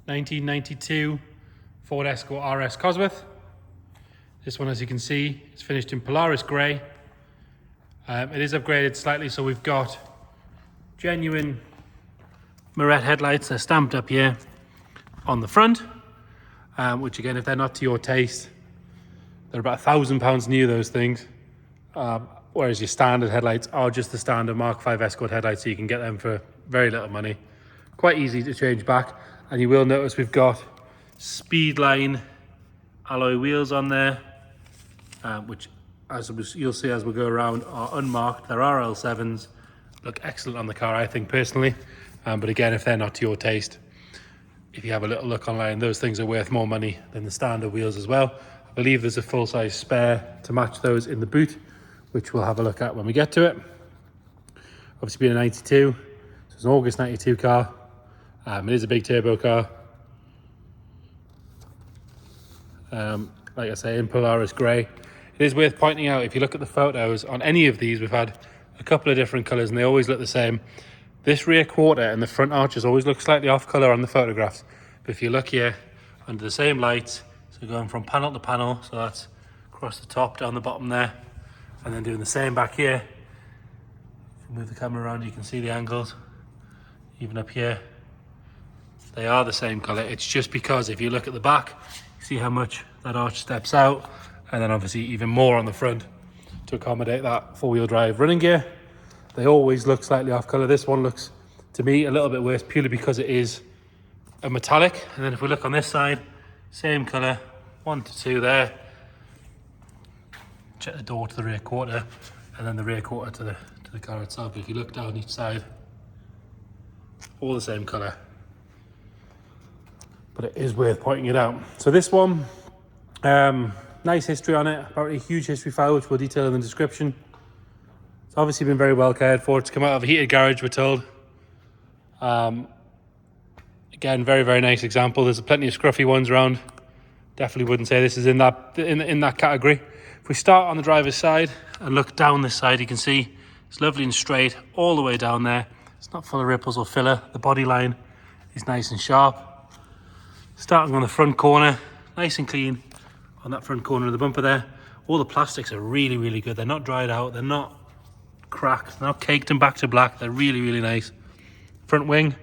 1992 Ford Escort RS Cosworth. This one, as you can see, is finished in Polaris grey. It is upgraded slightly, so we've got genuine Moret headlights. They're stamped up here on the front, which again, if they're not to your taste, they're about £1,000 new, those things. Whereas your standard headlights are just the standard Mark V Escort headlights, so you can get them for very little money. Quite easy to change back. And you will notice we've got Speedline alloy wheels on there, which, as you'll see as we go around, are unmarked. They're RL7s, look excellent on the car, I think, personally. But again, if they're not to your taste, if you have a little look online, those things are worth more money than the standard wheels as well. I believe there's a full-size spare to match those in the boot, which we'll have a look at when we get to it. Obviously being a 92, so it's an August 92 car. It is a big turbo car. Like I say, in Polaris grey. It is worth pointing out, if you look at the photos, on any of these, we've had a couple of different colours and they always look the same. This rear quarter and the front arches always look slightly off colour on the photographs. But if you look here, under the same lights, so going from panel to panel, so that's across the top, down the bottom there, and then doing the same back here. If you move the camera around, you can see the angles. Even up here, they are the same colour. It's just because if you look at the back, you see how much that arch steps out, and then obviously even more on the front to accommodate that four-wheel drive running gear. They always look slightly off colour. This one looks, to me, a little bit worse purely because it is a metallic. And then if we look on this side, same colour, 1 to 2 there. Check the door to the rear quarter, and then the rear quarter to the car itself. But if you look down each side, all the same colour. But it is worth pointing it out. So this one, nice history on it, apparently a huge history file, which we'll detail in the description. It's obviously been very well cared for. It's come out of a heated garage, we're told. Again, very, very nice example. There's plenty of scruffy ones around. Definitely wouldn't say this is in that category. If we start on the driver's side and look down this side, you can see it's lovely and straight all the way down there. It's not full of ripples or filler. The body line is nice and sharp. Starting on the front corner, nice and clean on that front corner of the bumper there. All the plastics are really, really good. They're not dried out. They're not cracked. They're not caked and back to black. They're really, really nice. Front wing,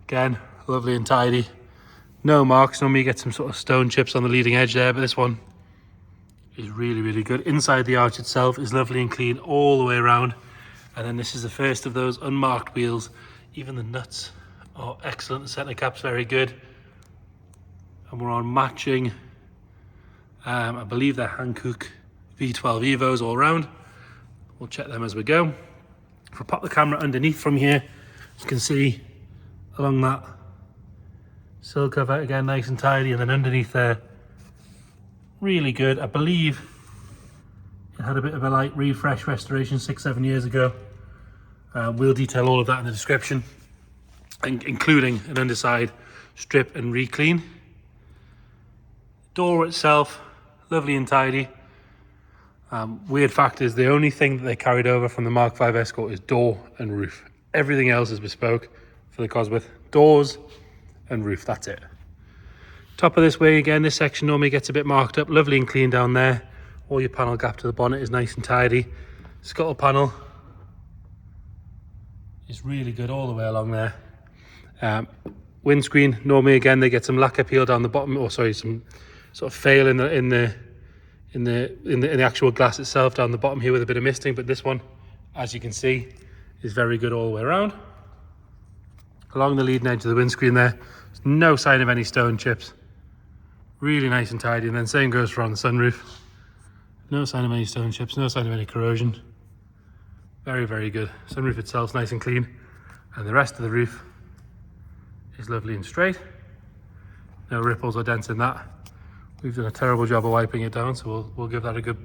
again, lovely and tidy. No marks. Normally you get some sort of stone chips on the leading edge there, but this one is really, really good. Inside the arch itself is lovely and clean all the way around. And then this is the first of those unmarked wheels. Even the nuts are excellent. The centre cap's very good. And we're on matching, I believe they're Hankook V12 Evos all around. We'll check them as we go. If we pop the camera underneath from here, you can see along that sill cover, again, nice and tidy. And then underneath there, really good. I believe it had a bit of a light refresh restoration 6-7 years ago. We'll detail all of that in the description, including an underside strip and re-clean. Door itself, lovely and tidy. Weird fact is the only thing that they carried over from the Mark V Escort is door and roof. Everything else is bespoke for the Cosworth. Doors and roof, that's it. Top of this wing, again, this section normally gets a bit marked up. Lovely and clean down there. All your panel gap to the bonnet is nice and tidy. Scuttle panel is really good all the way along there. Windscreen, normally again they get some lacquer peel down the bottom, or sorry, some sort of fail in the actual glass itself down the bottom here with a bit of misting. But this one, as you can see, is very good all the way around. Along the leading edge of the windscreen there, there's no sign of any stone chips. Really nice and tidy. And then same goes for on the sunroof. No sign of any stone chips, no sign of any corrosion. Very, very good. Sunroof itself's nice and clean, and the rest of the roof is lovely and straight. No ripples or dents in that. We've done a terrible job of wiping it down, so we'll give that a good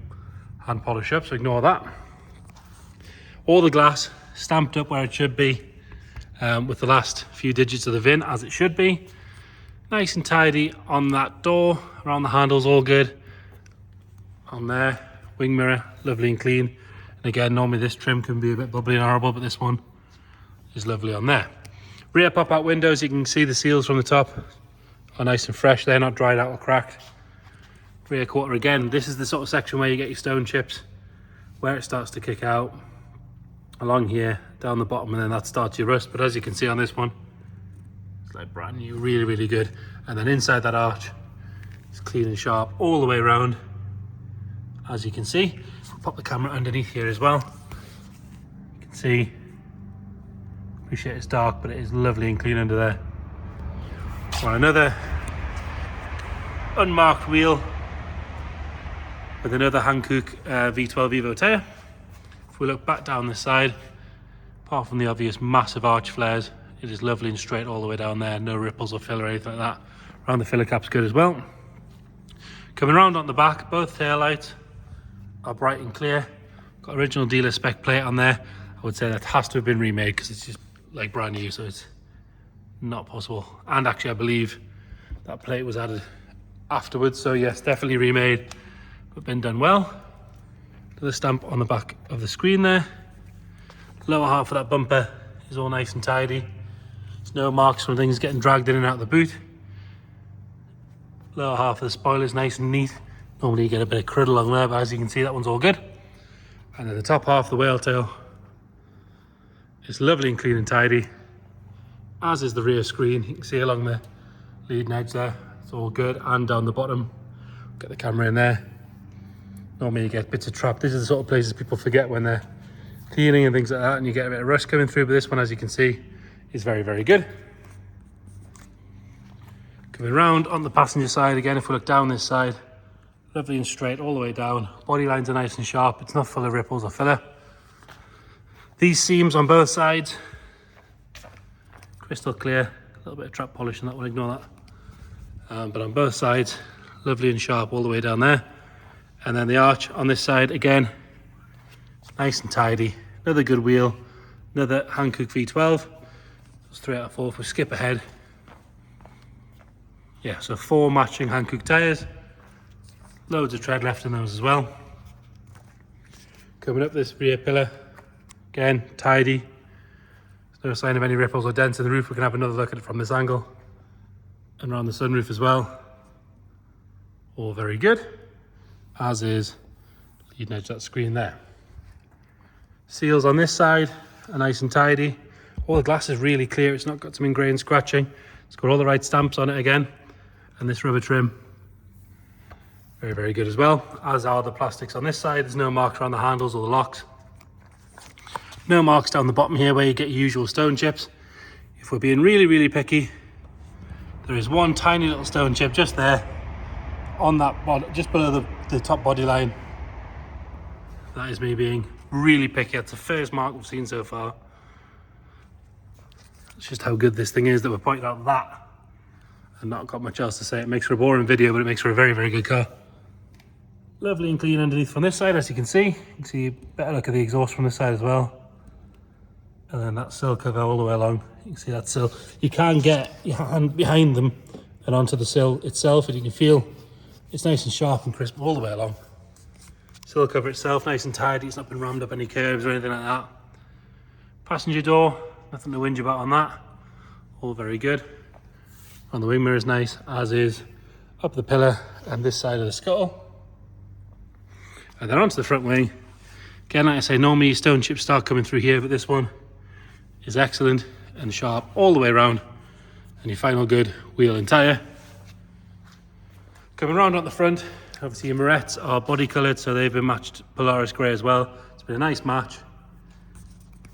hand polish up, so ignore that. All the glass stamped up where it should be, with the last few digits of the VIN as it should be. Nice and tidy on that door, around the handles, all good. On there, wing mirror, lovely and clean. And again, normally this trim can be a bit bubbly and horrible, but this one is lovely on there. Rear pop-out windows, you can see the seals from the top are nice and fresh. They're not dried out or cracked. Rear quarter again, this is the sort of section where you get your stone chips, where it starts to kick out along here, down the bottom, and then that starts your rust. But as you can see on this one, it's like brand new, really, really good. And then inside that arch, it's clean and sharp all the way around, as you can see. I'll pop the camera underneath here as well. You can see, appreciate it's dark, but it is lovely and clean under there. Well, another unmarked wheel with another Hankook V12 Evo tyre. If we look back down this side, apart from the obvious massive arch flares, it is lovely and straight all the way down there. No ripples or fill or anything like that. Around the filler cap's good as well. Coming around on the back, both tail lights are bright and clear. Got original dealer spec plate on there. I would say that has to have been remade because it's just like brand new, so it's not possible. And actually I believe that plate was added afterwards, so yes, definitely remade, but been done well. The stamp on the back of the screen there. Lower half of that bumper is all nice and tidy. There's no marks from things getting dragged in and out of the boot. Lower half of the spoiler is nice and neat. Normally you get a bit of crud along there, but as you can see, that one's all good. And then the top half of the whale tail is lovely and clean and tidy, as is the rear screen. You can see along the leading edge there, it's all good. And down the bottom, get the camera in there. Normally you get bits of trap. This is the sort of places people forget when they're cleaning and things like that, and you get a bit of rust coming through, but this one, as you can see, is very, very good. Coming around on the passenger side again, if we look down this side, lovely and straight all the way down. Body lines are nice and sharp. It's not full of ripples or filler. These seams on both sides, crystal clear. A little bit of trap polish on that one, ignore that. But on both sides, lovely and sharp all the way down there. And then the arch on this side again, nice and tidy. Another good wheel, another Hankook V12. That's 3 out of 4. If we skip ahead, yeah, so 4 matching Hankook tyres. Loads of tread left in those as well. Coming up this rear pillar, again, tidy. There's no sign of any ripples or dents in the roof. We can have another look at it from this angle. And around the sunroof as well. All very good, as is leading edge of that screen there. Seals on this side are nice and tidy. All the glass is really clear. It's not got some ingrained scratching. It's got all the right stamps on it again. And this rubber trim, very, very good as well, as are the plastics on this side. There's no marks around the handles or the locks. No marks down the bottom here where you get your usual stone chips. If we're being really, really picky, there is one tiny little stone chip just there on that body, just below the top body line. That is me being really picky. That's the first mark we've seen so far. It's just how good this thing is that we're pointing out that and not got much else to say. It makes for a boring video, but it makes for a very, very good car. Lovely and clean underneath from this side, as you can see. You can see a better look at the exhaust from this side as well. And then that sill cover all the way along. You can see that sill. You can get your hand behind them and onto the sill itself, and you can feel it's nice and sharp and crisp all the way along. Sill cover itself, nice and tidy. It's not been rammed up any curves or anything like that. Passenger door, nothing to whinge about on that. All very good. On the wing mirror is nice, as is up the pillar and this side of the scuttle. And then onto the front wing. Again, like I say, normally stone chips start coming through here, but this one is excellent and sharp all the way around. And your final good wheel and tyre. Coming around on the front, obviously your morettes are body coloured, so they've been matched Polaris grey as well. It's been a nice match.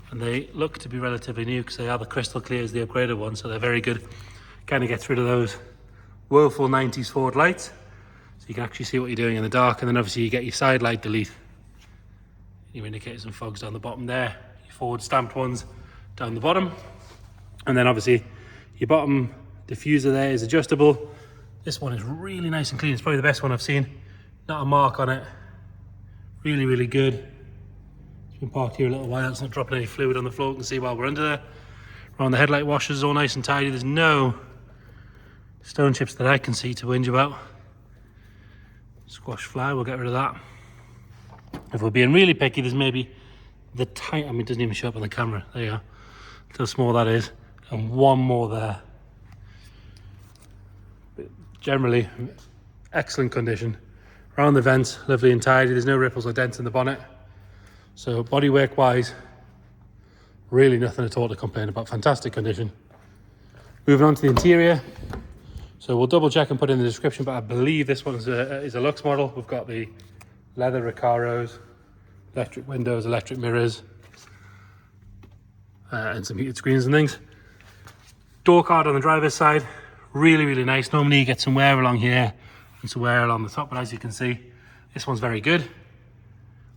And they look to be relatively new because they are the crystal clear as the upgraded one, so they're very good. Kind of gets rid of those woeful 90s Ford lights, so you can actually see what you're doing in the dark. And then obviously you get your side light delete, your indicators and fogs down the bottom there, your Ford stamped ones down the bottom. And then obviously your bottom diffuser there is adjustable. This one is really nice and clean. It's probably the best one I've seen. Not a mark on it. Really, really good. It's been parked here a little while. It's not dropping any fluid on the floor. You can see while we're under there. Around the headlight washers, all nice and tidy. There's no stone chips that I can see to whinge about. Squash fly, we'll get rid of that. If we're being really picky, there's maybe the tiny, I mean, it doesn't even show up on the camera. There you go. Look how small that is. and one more there. But generally, excellent condition. Around the vents, lovely and tidy. There's no ripples or dents in the bonnet. So bodywork wise, really nothing at all to complain about. Fantastic condition. Moving on to the interior. So we'll double check and put in the description, but I believe this one is a Lux model. We've got the leather Recaros, electric windows, electric mirrors, and some heated screens and things. Door card on the driver's side, really, really nice. Normally you get some wear along here and some wear along the top, but as you can see, this one's very good.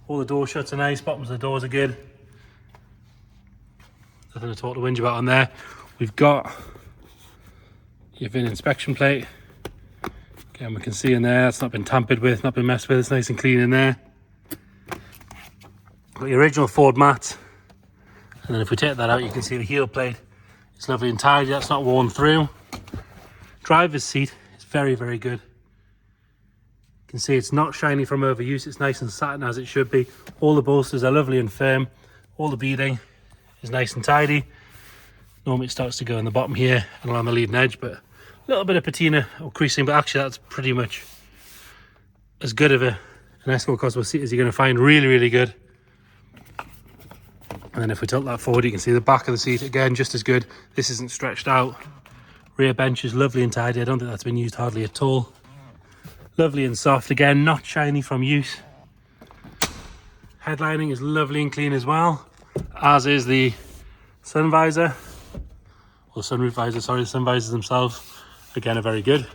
All the door shuts are nice, bottoms of the doors are good. Nothing at all to whinge about on there. We've got your VIN inspection plate. Again, we can see in there, it's not been tampered with, not been messed with, it's nice and clean in there. Got your original Ford mat. And then if we take that out, you can see the heel plate. It's lovely and tidy, that's not worn through. Driver's seat is very, very good. You can see it's not shiny from overuse, it's nice and satin as it should be. All the bolsters are lovely and firm. All the beading is nice and tidy. Normally it starts to go in the bottom here and along the leading edge, but a little bit of patina or creasing, but actually that's pretty much as good of an Escort Cosworth seat as you're going to find. Really, really good. And then if we tilt that forward, you can see the back of the seat, again, just as good. This isn't stretched out. Rear bench is lovely and tidy. I don't think that's been used hardly at all. Lovely and soft, again, not shiny from use. Headlining is lovely and clean as well, as is the sun visor, or sunroof visor, sorry, the sun visors themselves, again, are very good.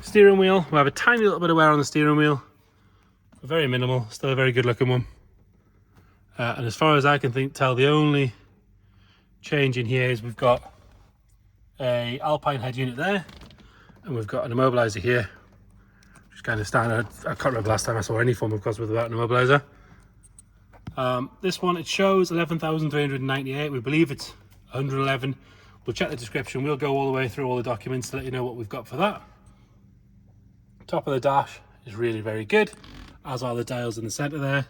Steering wheel, we have a tiny little bit of wear on the steering wheel, very minimal, still a very good looking one. And as far as I can tell, the only change in here is we've got a Alpine head unit there, and we've got an immobilizer here, which is kind of standard. I can't remember last time I saw any form of Cosworth without an immobilizer. This one, it shows 11,398. We believe it's 111. We'll check the description. We'll go all the way through all the documents to let you know what we've got for that. Top of the dash is really very good, as are the dials in the center there.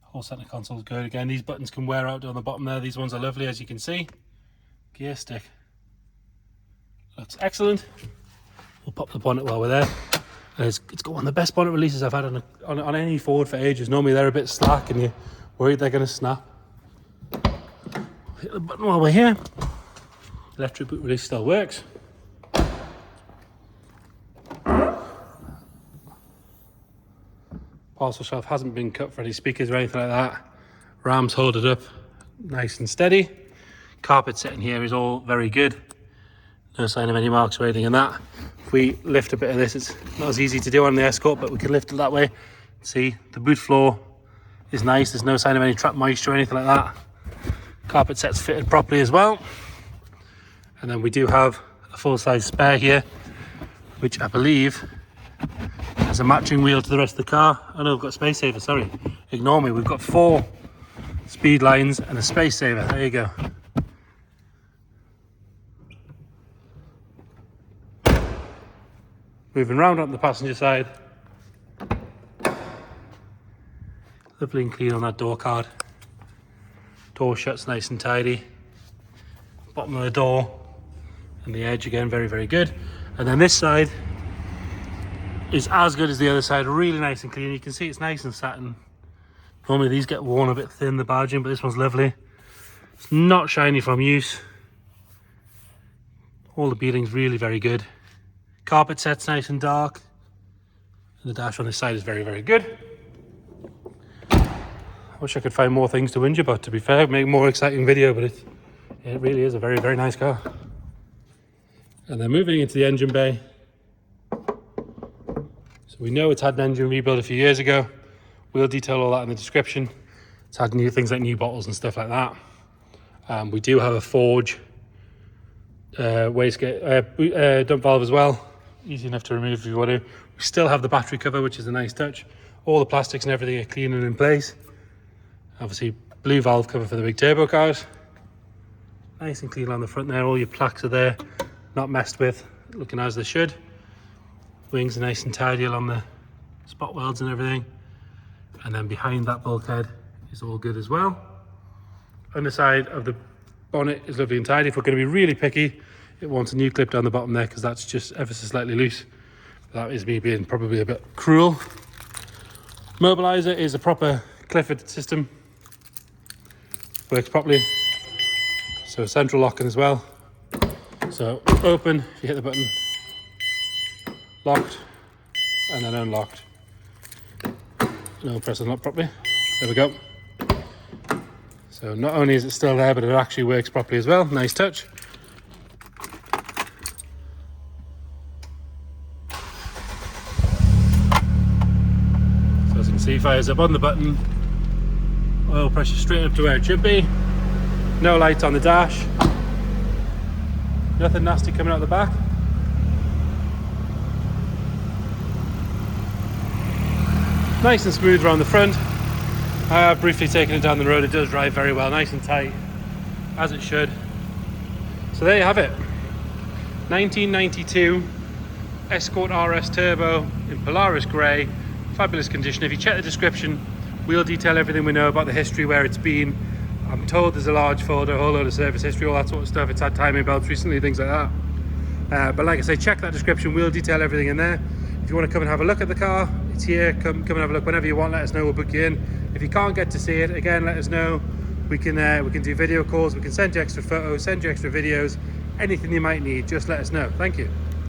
Whole center console is good. Again, these buttons can wear out down the bottom there. These ones are lovely, as you can see. Gear stick looks excellent. We'll pop the bonnet while we're there. And it's got one of the best bonnet releases I've had on any Ford for ages. Normally they're a bit slack and you're worried they're going to snap. Hit the button while we're here. Electric boot release still works. Parcel shelf hasn't been cut for any speakers or anything like that. Rams hold it up nice and steady. Carpet sitting here is all very good. No sign of any marks or anything in that. If we lift a bit of this, it's not as easy to do on the Escort, but we can lift it that way. See, the boot floor is nice. There's no sign of any trapped moisture or anything like that. Carpet set's fitted properly as well. And then we do have a full-size spare here, which I believe has a matching wheel to the rest of the car. Oh no, we've got a space saver, sorry. Ignore me, we've got 4 speed lines and a space saver. There you go. Moving round on the passenger side. Lovely and clean on that door card. Door shuts nice and tidy. Bottom of the door and the edge again, very, very good. And then this side is as good as the other side, really nice and clean. You can see it's nice and satin. Normally these get worn a bit thin, the barging, but this one's lovely. It's not shiny from use. All the beading's really very good. Carpet set's nice and dark. And the dash on this side is very, very good. I wish I could find more things to whinge about, to be fair, make a more exciting video, but it really is a very, very nice car. And then moving into the engine bay. So we know it's had an engine rebuild a few years ago. We'll detail all that in the description. It's had new things like new bottles and stuff like that. We do have a Forge wastegate dump valve as well. Easy enough to remove if you want to. We still have the battery cover, which is a nice touch. All the plastics and everything are clean and in place. Obviously, blue valve cover for the big turbo cars. Nice and clean on the front there. All your plaques are there, not messed with, looking as they should. Wings are nice and tidy along the spot welds and everything. And then behind that bulkhead is all good as well. Underside of the Bonnet is lovely and tidy. If we're going to be really picky, it wants a new clip down the bottom there because that's just ever so slightly loose. That is me being probably a bit cruel. Mobiliser is a proper Clifford system. Works properly. So central locking as well. So open, if you hit the button, locked, and then unlocked. No, press unlock properly. There we go. So not only is it still there, but it actually works properly as well. Nice touch. So as you can see, fires up on the button. Oil pressure straight up to where it should be. No lights on the dash. Nothing nasty coming out the back. Nice and smooth around the front. I have briefly taken it down the road. It does drive very well, nice and tight, as it should. So there you have it. 1992 Escort RS Turbo in Polaris Grey. Fabulous condition. If you check the description, we'll detail everything we know about the history, where it's been. I'm told there's a large folder, a whole load of service history, all that sort of stuff. It's had timing belts recently, things like that. But like I say, check that description. We'll detail everything in there. If you want to come and have a look at the car, it's here. Come and have a look whenever you want. Let us know. We'll book you in. If you can't get to see it, again, let us know. We can do video calls. We can send you extra photos, send you extra videos. Anything you might need, just let us know. Thank you.